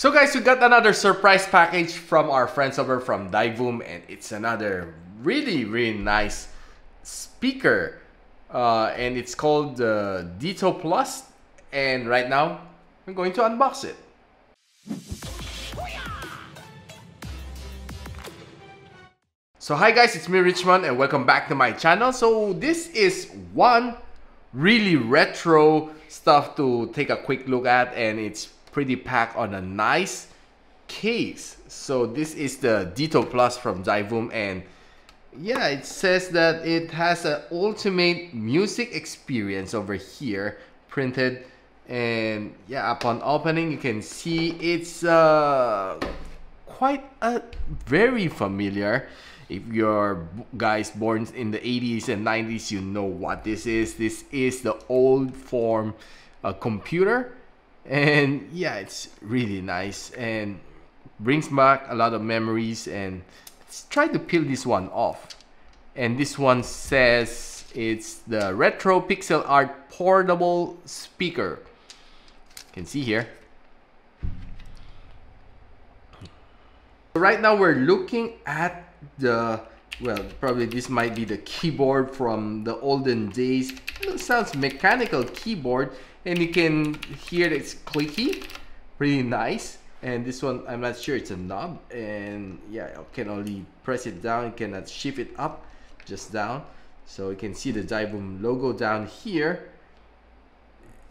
So guys, we got another surprise package from our friends over from Divoom, and it's another really nice speaker, and it's called the Ditoo Plus, and right now we're going to unbox it. So hi guys, it's me Richmond and welcome back to my channel. So this is one really retro stuff to take a quick look at, and it's pretty packed on a nice case. So this is the Ditoo Plus from Divoom, and yeah, it says that it has an ultimate music experience over here printed, and yeah, upon opening you can see it's quite very familiar. If you're guys born in the 80s and 90s, you know what this is. This is the old form computer, and yeah, it's really nice and brings back a lot of memories. And let's try to peel this one off. And this one says it's the retro pixel art portable speaker. You can see here. Right now we're looking at the, well, probably this might be the keyboard from the olden days. It sounds mechanical keyboard, and you can hear that it's clicky, pretty nice. And this one, I'm not sure, it's a knob, and yeah, you can only press it down, you cannot shift it up, just down. So you can see the Divoom logo down here,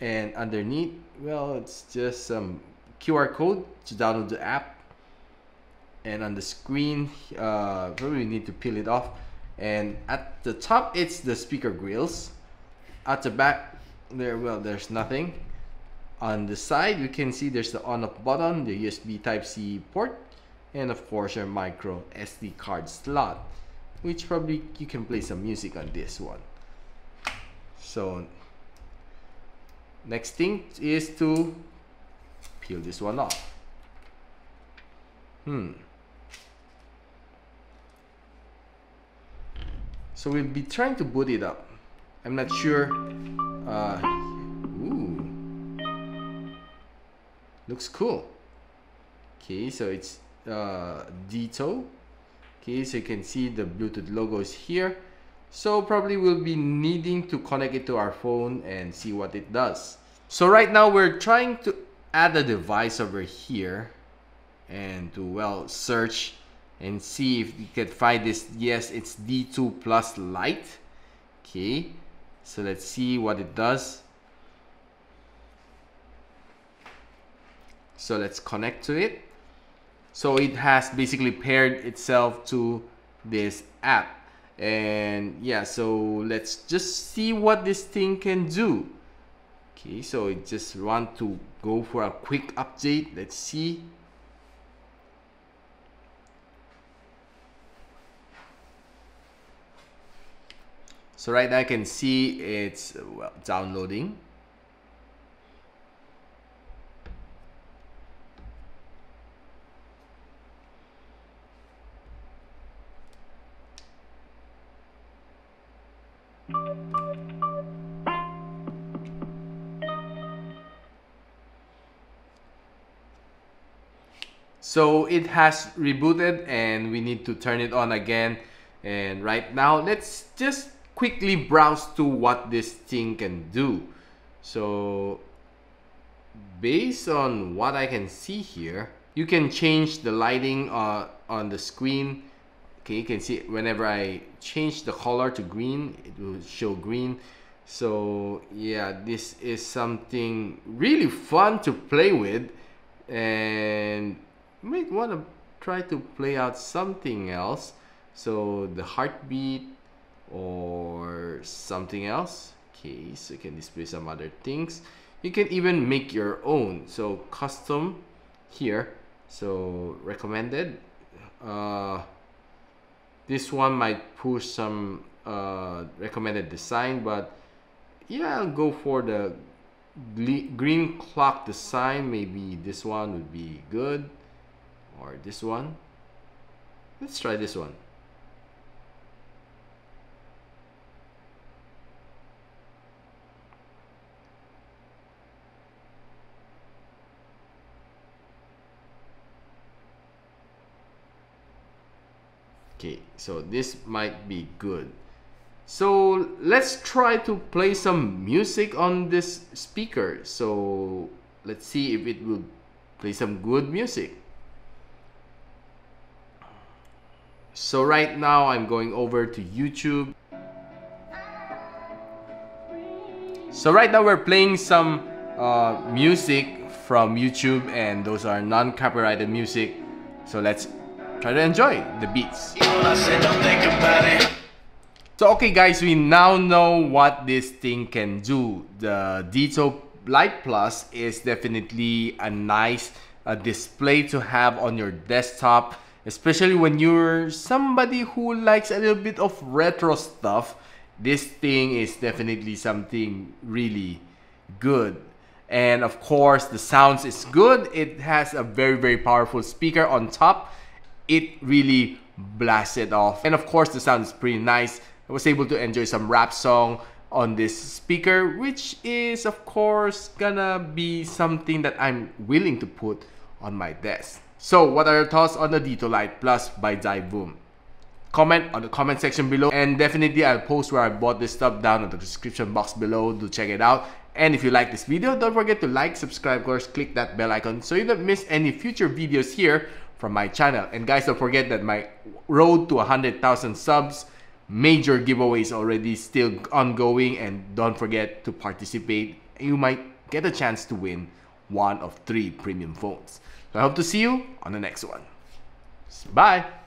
and underneath, well, it's just some QR code to download the app. And on the screen, probably need to peel it off. And at the top, it's the speaker grills. At the back, there's nothing. On the side, you can see there's the on-off button, the USB Type-C port, and of course your micro SD card slot, which probably you can play some music on this one. So next thing is to peel this one off. So we'll be trying to boot it up. I'm not sure. Ooh, looks cool. Okay, so it's Ditoo. Okay, so you can see the Bluetooth logos here. So probably we'll be needing to connect it to our phone and see what it does. So right now we're trying to add a device over here and to, well, search and see if you can find this. Yes, it's Ditoo Plus Lite. Okay, so let's see what it does. So let's connect to it. So it has basically paired itself to this app, and yeah, so let's just see what this thing can do. Okay, so I just want to go for a quick update. Let's see. So right now I can see it's, well, downloading. So it has rebooted and we need to turn it on again. And right now, let's just quickly browse to what this thing can do. So based on what I can see here, you can change the lighting on the screen. Okay, you can see whenever I change the color to green, it will show green. So yeah, this is something really fun to play with, and you might want to try to play out something else. So the heartbeat or something else. Okay, so you can display some other things. You can even make your own. So custom here. So recommended. This one might push some recommended design, but yeah, I'll go for the green clock design. Maybe this one would be good, or this one. Let's try this one. Okay, so this might be good. So let's try to play some music on this speaker. So let's see if it will play some good music. So right now I'm going over to YouTube. So right now we're playing some music from YouTube, and those are non-copyrighted music. So let's try to enjoy the beats. So okay guys, we now know what this thing can do. The Ditoo Lite Plus is definitely a nice display to have on your desktop, especially when you're somebody who likes a little bit of retro stuff. This thing is definitely something really good. And of course, the sounds is good. It has a very powerful speaker on top. It really blasts it off. And of course, the sound is pretty nice. I was able to enjoy some rap song on this speaker, which is of course gonna be something that I'm willing to put on my desk. So what are your thoughts on the Ditoo Lite Plus by Divoom? Comment on the comment section below, and definitely I'll post where I bought this stuff down in the description box below to check it out. And if you like this video, don't forget to like, subscribe, of course, click that bell icon so you don't miss any future videos here from my channel. And guys, don't forget that my road to 100,000 subs, major giveaways already still ongoing, and don't forget to participate. You might get a chance to win one of 3 premium phones. So I hope to see you on the next one. Bye!